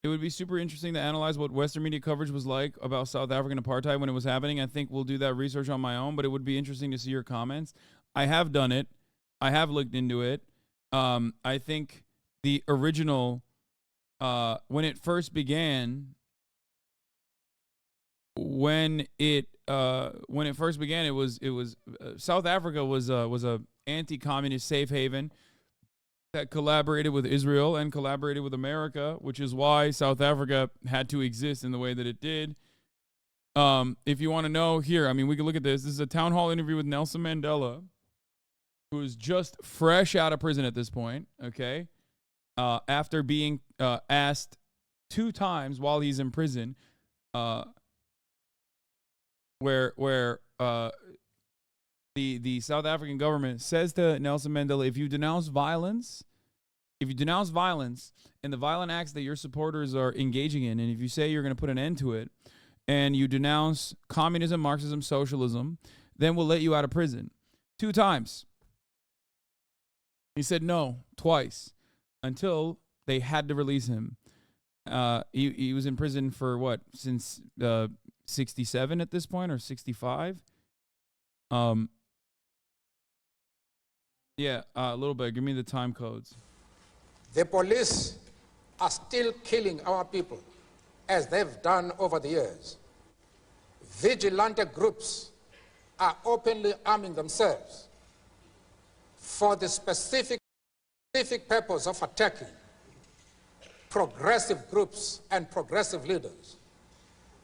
It would be super interesting to analyze what Western media coverage was like about South African apartheid when it was happening. I think we'll do that research on my own, but it would be interesting to see your comments. I have done it. I have looked into it. I think the original, when it first began, it was South Africa was a anti-communist safe haven that collaborated with Israel and collaborated with America, which is why South Africa had to exist in the way that it did. If you want to know, here, I mean, we can look at this. This is a town hall interview with Nelson Mandela, who is just fresh out of prison at this point, okay? After being asked 2 times while he's in prison, where the South African government says to Nelson Mandela, if you denounce violence and the violent acts that your supporters are engaging in, and if you say you're going to put an end to it, and you denounce communism, Marxism, socialism, then we'll let you out of prison. 2 times. He said no, twice, until they had to release him. He was in prison for what, since 67 at this point, or 65? Yeah, a little bit. Give me the time codes. The police are still killing our people, as they've done over the years. Vigilante groups are openly arming themselves for the specific purpose of attacking progressive groups and progressive leaders.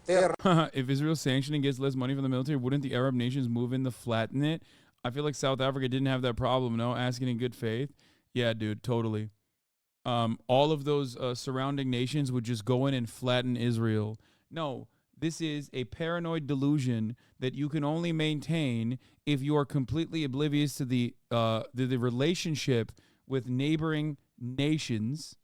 If Israel's sanctioning gets less money from the military, wouldn't the Arab nations move in to flatten it? I feel like South Africa didn't have that problem, no? Asking in good faith. Yeah, dude, totally. All of those surrounding nations would just go in and flatten Israel. No, this is a paranoid delusion that you can only maintain if you are completely oblivious to the relationship with neighboring nations,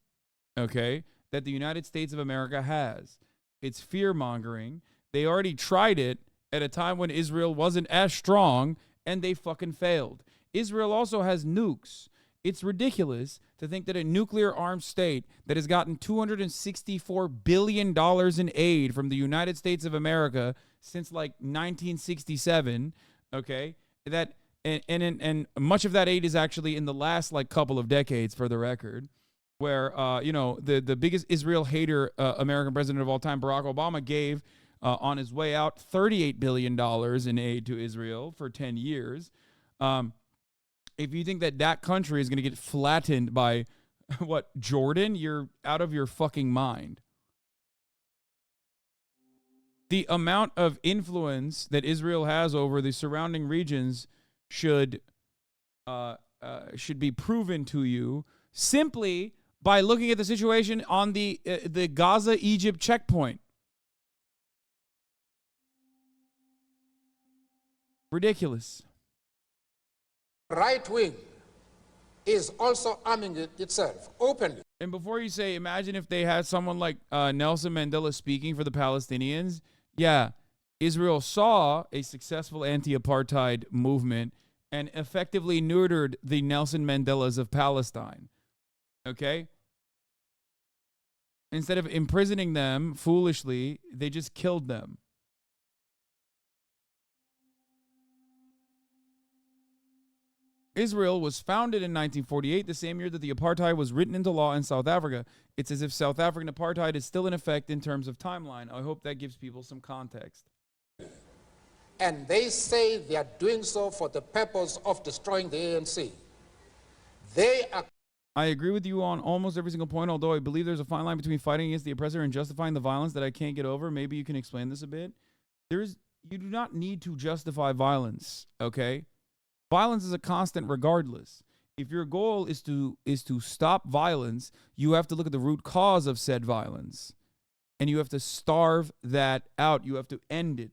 okay, that the United States of America has. It's fear-mongering. They already tried it at a time when Israel wasn't as strong, and they fucking failed. Israel also has nukes. It's ridiculous to think that a nuclear-armed state that has gotten $264 billion in aid from the United States of America since like 1967, okay, that and much of that aid is actually in the last like couple of decades, for the record, where the biggest Israel hater American president of all time, Barack Obama, gave on his way out $38 billion in aid to Israel for 10 years. If you think that country is going to get flattened by, what, Jordan, you're out of your fucking mind. The amount of influence that Israel has over the surrounding regions should be proven to you simply by looking at the situation on the Gaza-Egypt checkpoint. Ridiculous. Right wing is also arming itself openly. And before you say, imagine if they had someone like Nelson Mandela speaking for the Palestinians. Yeah, Israel saw a successful anti-apartheid movement and effectively neutered the Nelson Mandelas of Palestine. Okay? Instead of imprisoning them foolishly, they just killed them. Israel was founded in 1948, the same year that the apartheid was written into law in South Africa. It's as if South African apartheid is still in effect in terms of timeline. I hope that gives people some context. And they say they are doing so for the purpose of destroying the ANC. I agree with you on almost every single point, although I believe there's a fine line between fighting against the oppressor and justifying the violence that I can't get over. Maybe you can explain this a bit. You do not need to justify violence, okay? Violence is a constant regardless. If your goal is to stop violence, you have to look at the root cause of said violence. And you have to starve that out. You have to end it.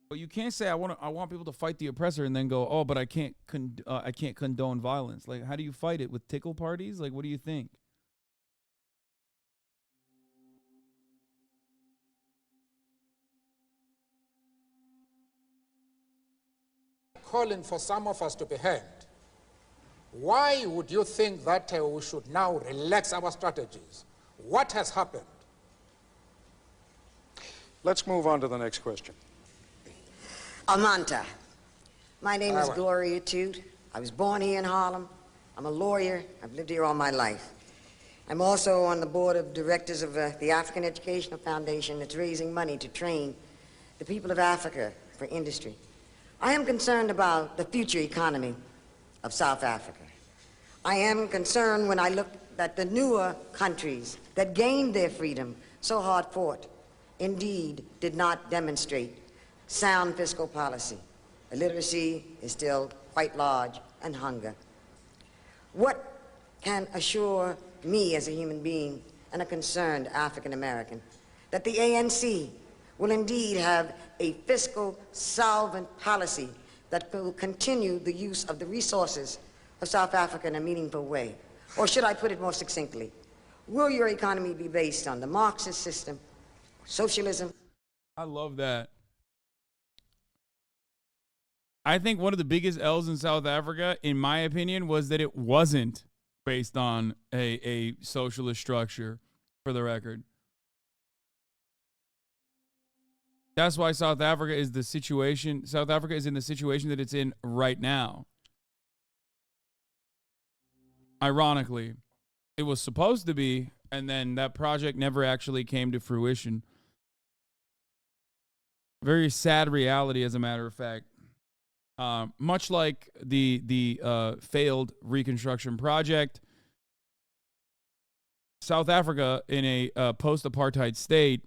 But you can't say I want people to fight the oppressor and then go, oh, but I can't condone violence. Like, how do you fight it? With tickle parties? Like, what do you think? calling for some of us to be hanged, why would you think that we should now relax our strategies? What has happened? Let's move on to the next question. Amanta. My name is Gloria Toot. I was born here in Harlem. I'm a lawyer. I've lived here all my life. I'm also on the board of directors of the African Educational Foundation that's raising money to train the people of Africa for industry. I am concerned about the future economy of South Africa. I am concerned when I look at the newer countries that gained their freedom, so hard fought, indeed did not demonstrate sound fiscal policy. Illiteracy is still quite large, and hunger. What can assure me as a human being and a concerned African American that the ANC will indeed have a fiscal solvent policy that will continue the use of the resources of South Africa in a meaningful way? Or should I put it more succinctly, will your economy be based on the Marxist system, socialism? I love that. I think one of the biggest L's in South Africa, in my opinion, was that it wasn't based on a socialist structure, for the record. That's why South Africa is in the situation that it's in right now. Ironically, it was supposed to be, and then that project never actually came to fruition. Very sad reality, as a matter of fact. Much like the failed Reconstruction Project, South Africa, in a post-apartheid state,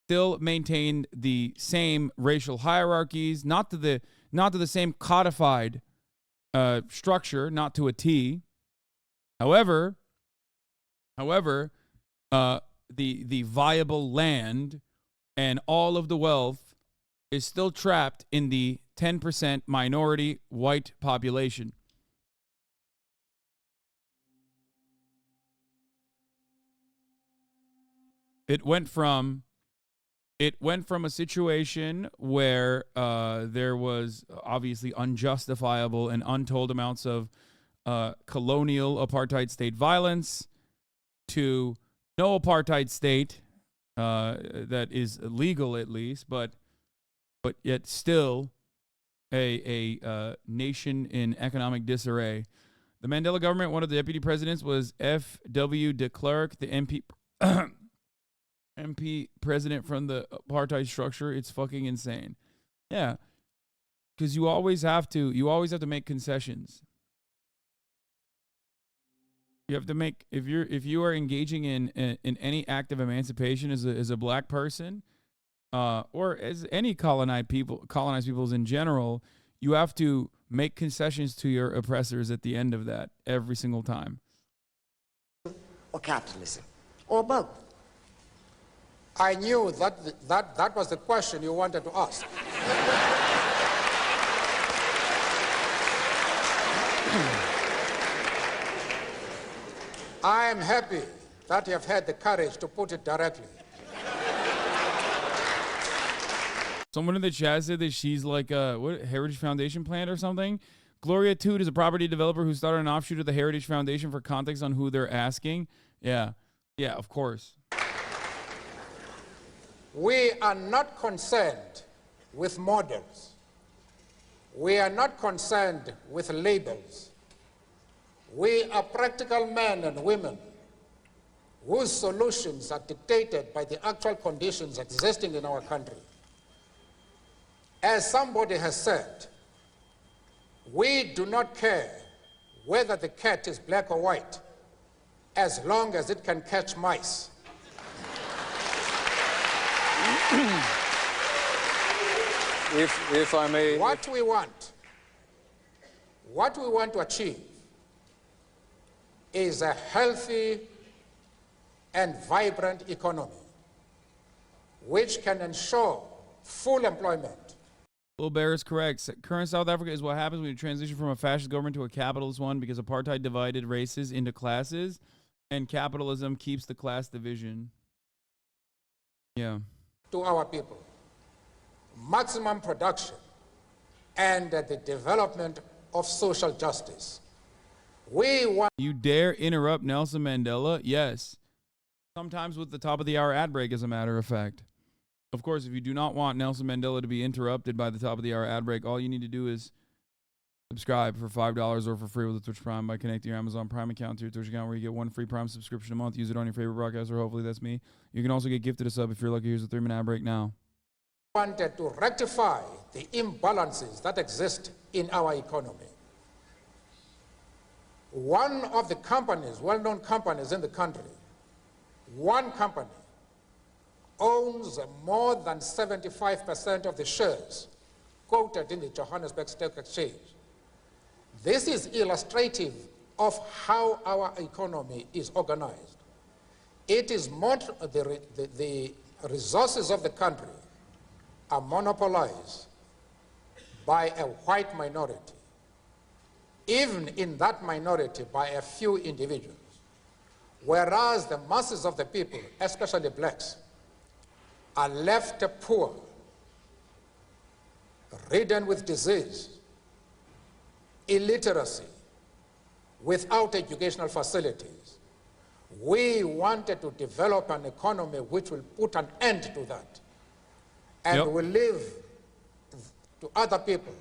still maintained the same racial hierarchies, not to the same codified structure, not to a T. However, the viable land and all of the wealth is still trapped in the 10% minority white population. It went from a situation where there was obviously unjustifiable and untold amounts of colonial apartheid state violence to no apartheid state that is legal, at least, but yet still a nation in economic disarray. The Mandela government, one of the deputy presidents was F.W. de Klerk, the MP MP president from the apartheid structure. It's fucking insane. Yeah, because you always have to make concessions. You have to make, if you are engaging in any act of emancipation as a black person, or as any colonized peoples in general, you have to make concessions to your oppressors at the end of that every single time. Or capitalism, or both. I knew that was the question you wanted to ask. I am happy that you have had the courage to put it directly. Someone in the chat said that she's like a Heritage Foundation plant or something. Gloria Toot is a property developer who started an offshoot of the Heritage Foundation. For context on who they're asking. Yeah, of course. We are not concerned with models. We are not concerned with labels. We are practical men and women whose solutions are dictated by the actual conditions existing in our country. As somebody has said, we do not care whether the cat is black or white, as long as it can catch mice. If I may... What we want to achieve is a healthy and vibrant economy which can ensure full employment. Will Bear is correct. Current South Africa is what happens when you transition from a fascist government to a capitalist one, because apartheid divided races into classes and capitalism keeps the class division. Yeah. To our people, maximum production and the development of social justice. We want... You dare interrupt Nelson Mandela? Yes. Sometimes with the top of the hour ad break, as a matter of fact. Of course, if you do not want Nelson Mandela to be interrupted by the top of the hour ad break, all you need to do is subscribe for $5 or for free with the Twitch Prime by connecting your Amazon Prime account to your Twitch account, where you get one free Prime subscription a month. Use it on your favorite broadcaster. Hopefully that's me. You can also get gifted a sub if you're lucky. Here's a 3-minute ad break now. Wanted to rectify the imbalances that exist in our economy. One of the companies, well-known companies in the country, one company owns more than 75% of the shares quoted in the Johannesburg Stock Exchange. This is illustrative of how our economy is organized. It is the resources of the country are monopolized by a white minority, even in that minority by a few individuals, whereas the masses of the people, especially blacks, are left poor, ridden with disease, illiteracy, without educational facilities. We wanted to develop an economy which will put an end to that, and will leave to other people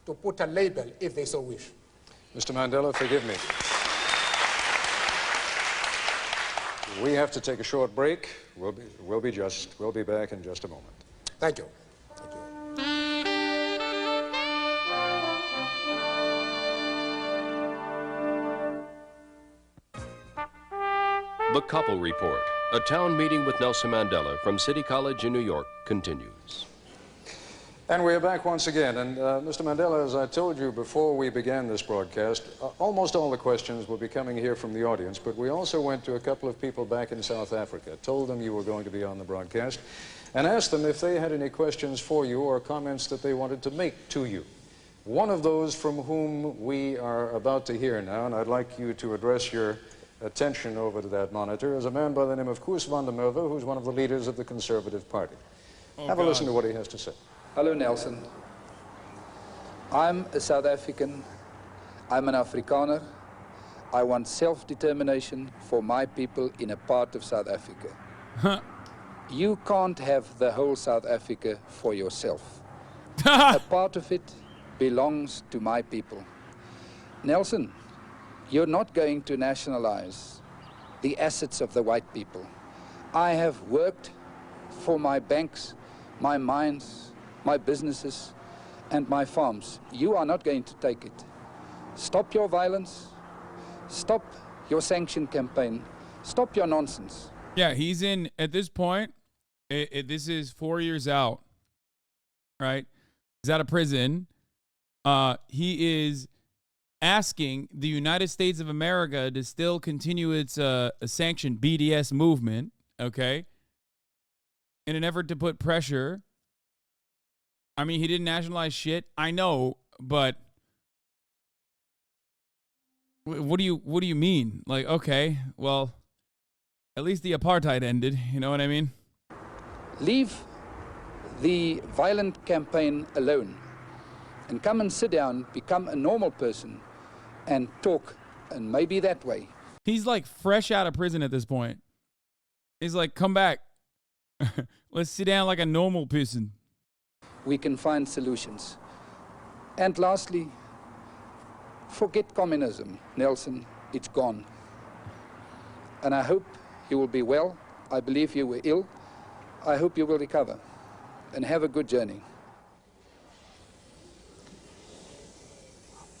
to put a label if they so wish. Mr. Mandela, forgive me. We have to take a short break. We'll be back in just a moment. Thank you. Thank you. The Couple Report, a town meeting with Nelson Mandela from City College in New York, continues. And we're back once again. And Mr. Mandela, as I told you before we began this broadcast, almost all the questions will be coming here from the audience, but we also went to a couple of people back in South Africa, told them you were going to be on the broadcast, and asked them if they had any questions for you or comments that they wanted to make to you. One of those from whom we are about to hear now, and I'd like you to address your attention over to that monitor, is a man by the name of Koos van der Merwe, who's one of the leaders of the Conservative Party. Have a listen to what he has to say. Hello, Nelson. I'm a South African. I'm an Afrikaner. I want self-determination for my people in a part of South Africa. You can't have the whole South Africa for yourself. A part of it belongs to my people. Nelson, you're not going to nationalize the assets of the white people. I have worked for my banks, my mines, my businesses, and my farms. You are not going to take it. Stop your violence. Stop your sanction campaign. Stop your nonsense. Yeah, he's in, at this point, this is 4 years out, right? He's out of prison. He is asking the United States of America to still continue its sanctioned BDS movement, okay, in an effort to put pressure. I mean, he didn't nationalize shit, I know, but what do you mean? Like, okay, well, at least the apartheid ended, you know what I mean? Leave the violent campaign alone and come and sit down, become a normal person, and talk, and maybe that way. He's like fresh out of prison at this point. He's like, come back. Let's sit down like a normal person. We can find solutions. And lastly, forget communism, Nelson. It's gone. And I hope you will be well. I believe you were ill. I hope you will recover. And have a good journey.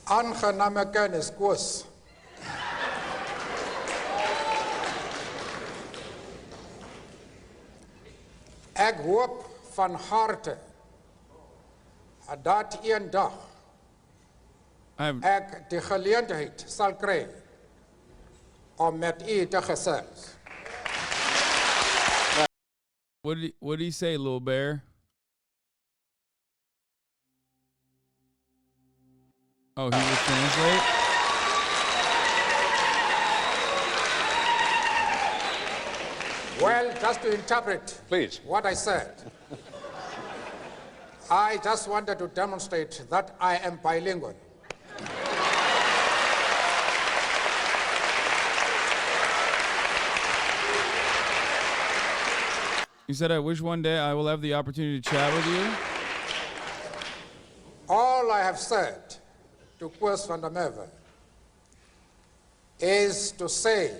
Aangename kennis, Koos. Ek hoop van harte dat eendag ek die geleentheid sal kry om met u te gesels. What did he say, little bear? Oh, he would translate? Well, just to interpret Please. what I said. I just wanted to demonstrate that I am bilingual. You said, I wish one day I will have the opportunity to chat with you. All I have said to Koos van der Merwe is to say,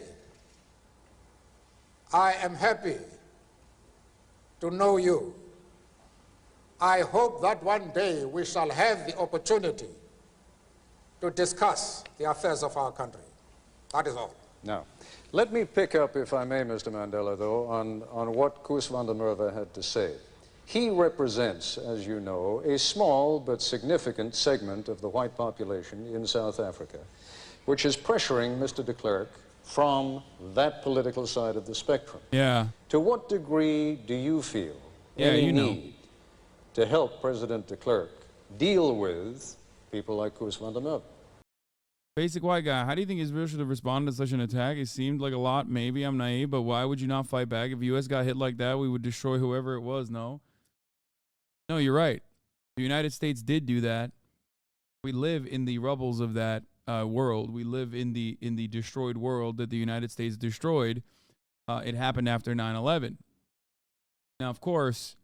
I am happy to know you. I hope that one day we shall have the opportunity to discuss the affairs of our country. That is all. Now, let me pick up, if I may, Mr. Mandela, though, on what Koos van der Merwe had to say. He represents, as you know, a small but significant segment of the white population in South Africa, which is pressuring Mr. de Klerk from that political side of the spectrum. Yeah. To what degree do you feel you know, need to help President de Klerk deal with people like Koos van der Merwe? Basic white guy, how do you think Israel should have responded to such an attack? It seemed like a lot. Maybe I'm naive, but why would you not fight back? If the U.S. got hit like that, we would destroy whoever it was, no? No, you're right. The United States did do that. We live in the rubbles of that world. We live in the destroyed world that the United States destroyed. It happened after 9/11. Now, of course,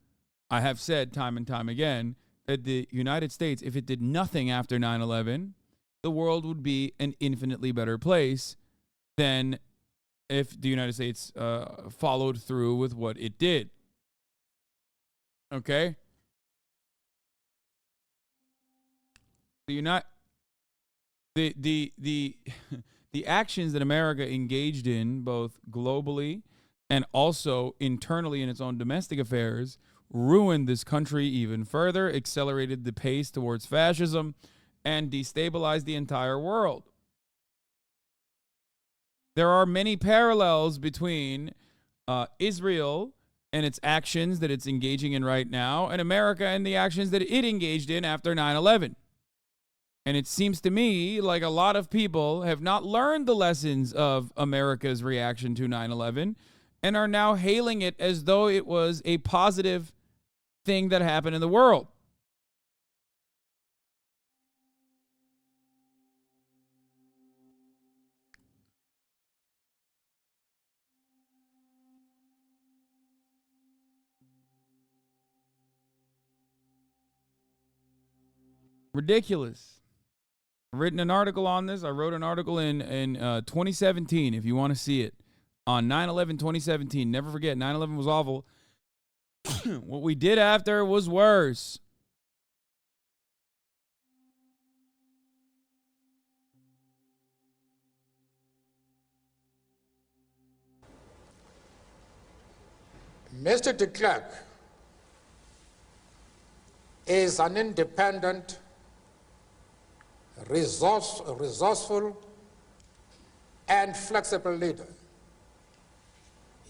I have said time and time again that the United States, if it did nothing after 9/11, the world would be an infinitely better place than if the United States followed through with what it did. Okay? The actions that America engaged in, both globally and also internally in its own domestic affairs, ruined this country even further, accelerated the pace towards fascism, and destabilized the entire world. There are many parallels between Israel and its actions that it's engaging in right now, and America and the actions that it engaged in after 9/11. And it seems to me like a lot of people have not learned the lessons of America's reaction to 9/11 and are now hailing it as though it was a positive thing that happened in the world. Ridiculous. I've written an article on this. I wrote an article in 2017, if you want to see it, on 9/11 2017. Never forget, 9/11 was awful. What we did after was worse. Mr. de Klerk is an independent, resourceful, and flexible leader.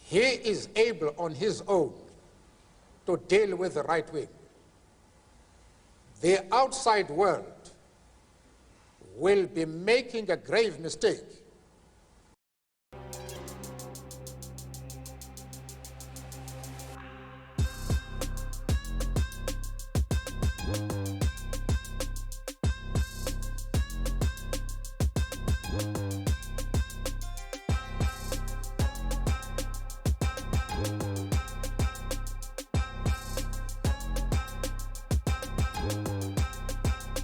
He is able on his own to deal with the right wing. The outside world will be making a grave mistake